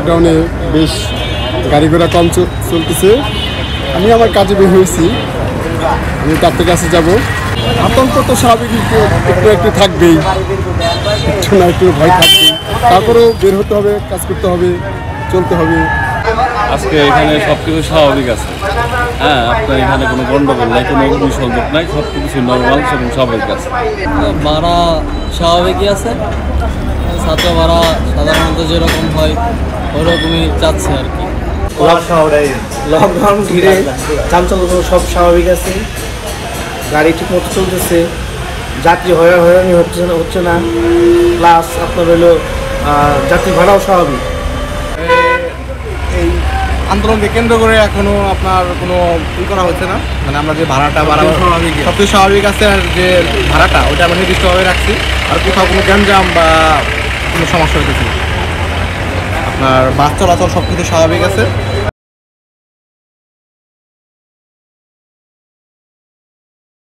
লকডাউনে বেশ গাড়ি ঘোড়া কম চলতেছে। আমি আমার কাজে বের হয়েছি, আমি ডাক্তার কাছে যাব। আতঙ্ক তো স্বাভাবিক একটু একটু থাকবেই, একটু না একটু ভয় থাকবেই। তারপরেও বের হতে হবে, কাজ করতে হবে, চলতে হবে। আজকে এখানে সব কিছু স্বাভাবিক আছে। হ্যাঁ, আপনার এখানে কোনো গণ্ডগোল নাই, কোনো অগ্নিসংযোগ নাই, সব কিছু নর্মাল এবং স্বাভাবিক আছে। ভাড়া স্বাভাবিকই আছে, ছাত্র ভাড়া সাধারণত যেরকম হয় ওরকমই যাচ্ছে আর কি। লকডাউন ঘিরে চাঞ্চল্য সব স্বাভাবিক আছে, গাড়ি ঠিক মতো চলতেছে, যাত্রী হয়রানি হচ্ছে না, প্লাস আপনার হলো যাত্রী ভাড়াও স্বাভাবিক। এই আন্দোলনকে কেন্দ্র করে এখনো আপনার কোনো করা হচ্ছে না, মানে আমরা যে ভাড়াটা সব কিছু স্বাভাবিক আছে। আর যে ভাড়াটা ওটা আমরা নির্দিষ্টভাবে রাখছি, আর কোথাও কোনো গ্যাঞ্জাম বা কোনো সমস্যা হতেছে না। আপনার বাস চলাচল সব কিছু স্বাভাবিক আছে।